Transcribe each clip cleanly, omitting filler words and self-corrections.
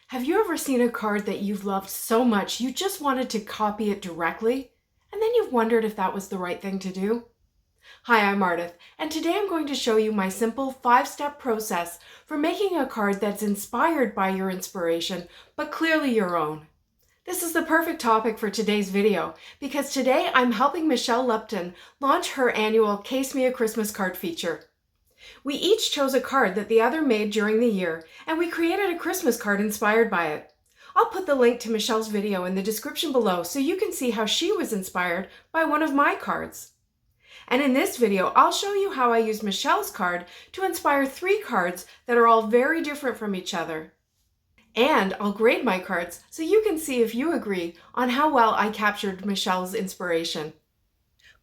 Have you ever seen a card that you've loved so much you just wanted to copy it directly, and then you've wondered if that was the right thing to do? Hi, I'm Ardith, and today I'm going to show you my simple 5-step process for making a card that's inspired by your inspiration, but clearly your own. This is the perfect topic for today's video, because today I'm helping Michelle Lupton launch her annual Case Me a Christmas Card feature. We each chose a card that the other made during the year, and we created a Christmas card inspired by it. I'll put the link to Michelle's video in the description below so you can see how she was inspired by one of my cards. And in this video, I'll show you how I used Michelle's card to inspire 3 cards that are all very different from each other. And I'll grade my cards so you can see if you agree on how well I captured Michelle's inspiration.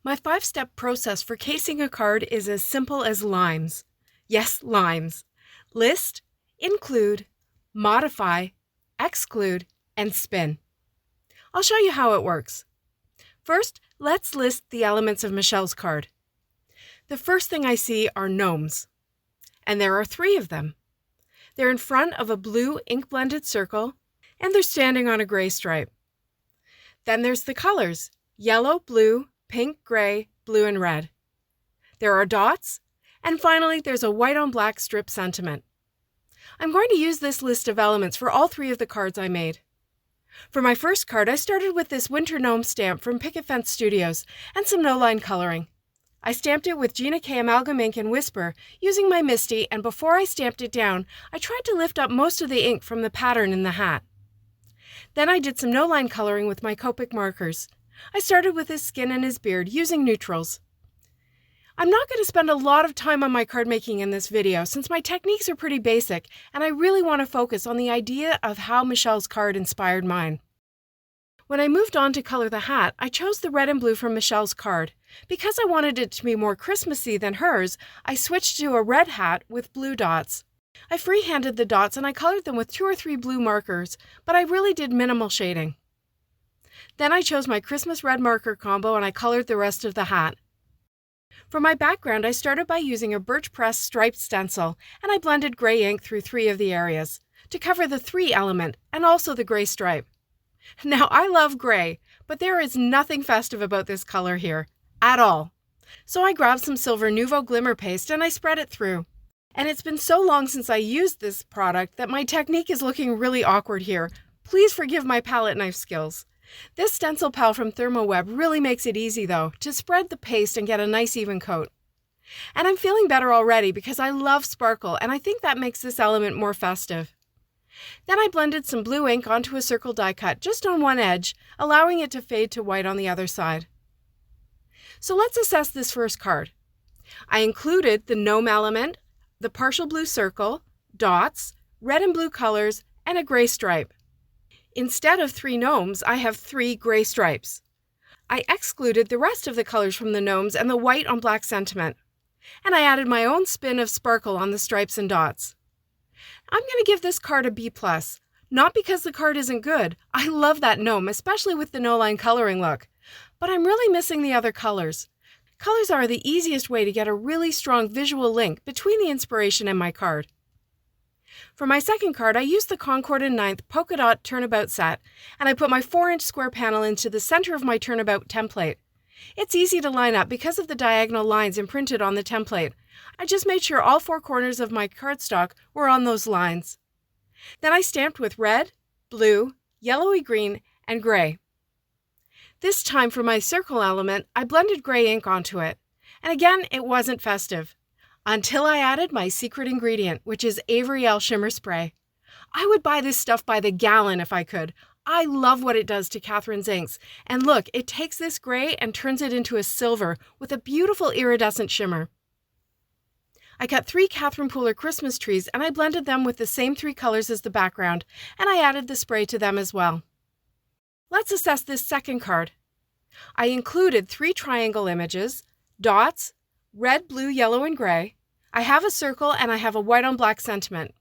My 5-step process for casing a card is as simple as L.I.M.E.S. Yes, L.I.M.E.S. List, include, modify, exclude, and spin. I'll show you how it works. First, let's list the elements of Michelle's card. The first thing I see are gnomes, and there are 3 of them. They're in front of a blue ink-blended circle, and they're standing on a gray stripe. Then there's the colors, yellow, blue, pink, gray, blue, and red. There are dots, and finally there's a white on black strip sentiment. I'm going to use this list of elements for all 3 of the cards I made. For my first card, I started with this Winter Gnome stamp from Picket Studios and some no-line coloring. I stamped it with Gina K Amalgam ink and Whisper using my Misty, and before I stamped it down, I tried to lift up most of the ink from the pattern in the hat. Then I did some no-line coloring with my Copic markers. I started with his skin and his beard using neutrals. I'm not going to spend a lot of time on my card making in this video since my techniques are pretty basic and I really want to focus on the idea of how Michelle's card inspired mine. When I moved on to color the hat, I chose the red and blue from Michelle's card. Because I wanted it to be more Christmassy than hers, I switched to a red hat with blue dots. I freehanded the dots and I colored them with 2 or 3 blue markers, but I really did minimal shading. Then I chose my Christmas red marker combo and I colored the rest of the hat. For my background, I started by using a Birch press striped stencil, and I blended gray ink through 3 of the areas to cover the 3 element and also the gray stripe. Now, I love gray, but there is nothing festive about this color here, at all. So I grabbed some Silver Nouveau Glimmer Paste and I spread it through. And it's been so long since I used this product that my technique is looking really awkward here. Please forgive my palette knife skills. This stencil pal from ThermoWeb really makes it easy, though, to spread the paste and get a nice even coat. And I'm feeling better already because I love sparkle, and I think that makes this element more festive. Then I blended some blue ink onto a circle die cut just on one edge, allowing it to fade to white on the other side. So let's assess this first card. I included the gnome element, the partial blue circle, dots, red and blue colors, and a gray stripe. Instead of 3 gnomes, I have 3 gray stripes. I excluded the rest of the colors from the gnomes and the white on black sentiment. And I added my own spin of sparkle on the stripes and dots. I'm going to give this card a B+, not because the card isn't good. I love that gnome, especially with the no-line coloring look. But I'm really missing the other colors. Colors are the easiest way to get a really strong visual link between the inspiration and my card. For my second card, I used the Concord and 9th Polka Dot Turnabout set, and I put my 4-inch square panel into the center of my Turnabout template. It's easy to line up because of the diagonal lines imprinted on the template. I just made sure all 4 corners of my cardstock were on those lines. Then I stamped with red, blue, yellowy green, and gray. This time for my circle element, I blended gray ink onto it. And again, it wasn't festive. Until I added my secret ingredient, which is Avery Elle Shimmer Spray. I would buy this stuff by the gallon if I could. I love what it does to Catherine's inks. And look, it takes this gray and turns it into a silver with a beautiful iridescent shimmer. I cut 3 Catherine Pooler Christmas trees and I blended them with the same 3 colors as the background, and I added the spray to them as well. Let's assess this second card. I included 3 triangle images, dots, red, blue, yellow, and gray. I have a circle and I have a white on black sentiment.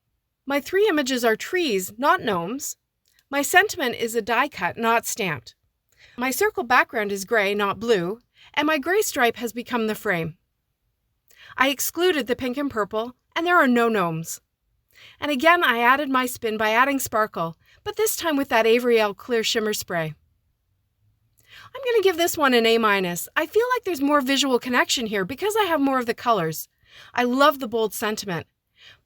My 3 images are trees, not gnomes. My sentiment is a die cut, not stamped. My circle background is gray, not blue, and my gray stripe has become the frame. I excluded the pink and purple, and there are no gnomes. And again, I added my spin by adding sparkle, but this time with that L.I.M.E.S clear shimmer spray. I'm going to give this one an A-. I feel like there's more visual connection here because I have more of the colors. I love the bold sentiment.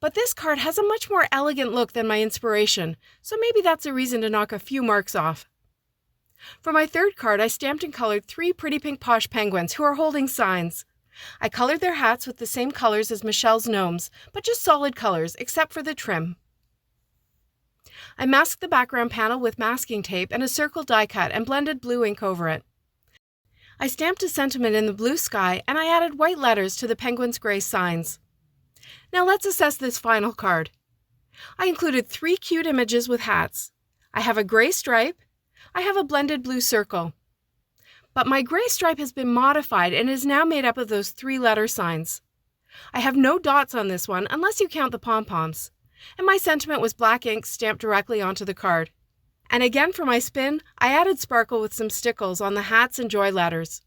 But this card has a much more elegant look than my inspiration, so maybe that's a reason to knock a few marks off. For my third card, I stamped and colored 3 pretty pink Posh penguins who are holding signs. I colored their hats with the same colors as Michelle's gnomes, but just solid colors, except for the trim. I masked the background panel with masking tape and a circle die cut and blended blue ink over it. I stamped a sentiment in the blue sky and I added white letters to the penguins' gray signs. Now let's assess this final card. I included 3 cute images with hats. I have a gray stripe. I have a blended blue circle. But my gray stripe has been modified and is now made up of those 3 letter signs. I have no dots on this one unless you count the pom-poms. And my sentiment was black ink stamped directly onto the card. And again for my spin, I added sparkle with some stickles on the hats and joy letters.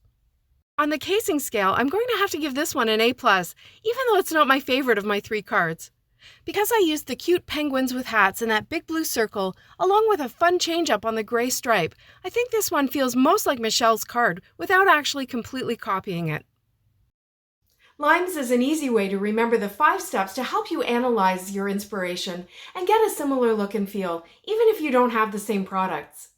On the casing scale, I'm going to have to give this one an A+, even though it's not my favorite of my 3 cards. Because I used the cute penguins with hats and that big blue circle, along with a fun change-up on the gray stripe, I think this one feels most like Michelle's card without actually completely copying it. L.I.M.E.S is an easy way to remember the 5 steps to help you analyze your inspiration and get a similar look and feel, even if you don't have the same products.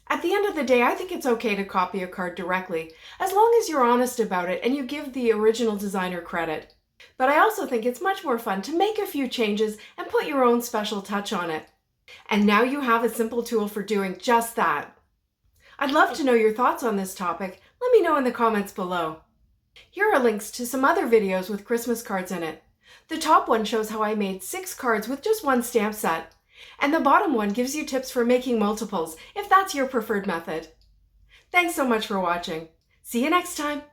At the end of the day, I think it's okay to copy a card directly, as long as you're honest about it and you give the original designer credit. But I also think it's much more fun to make a few changes and put your own special touch on it. And now you have a simple tool for doing just that. I'd love to know your thoughts on this topic. Let me know in the comments below. Here are links to some other videos with Christmas cards in it. The top one shows how I made 6 cards with just 1 stamp set. And the bottom one gives you tips for making multiples, if that's your preferred method. Thanks so much for watching. See you next time.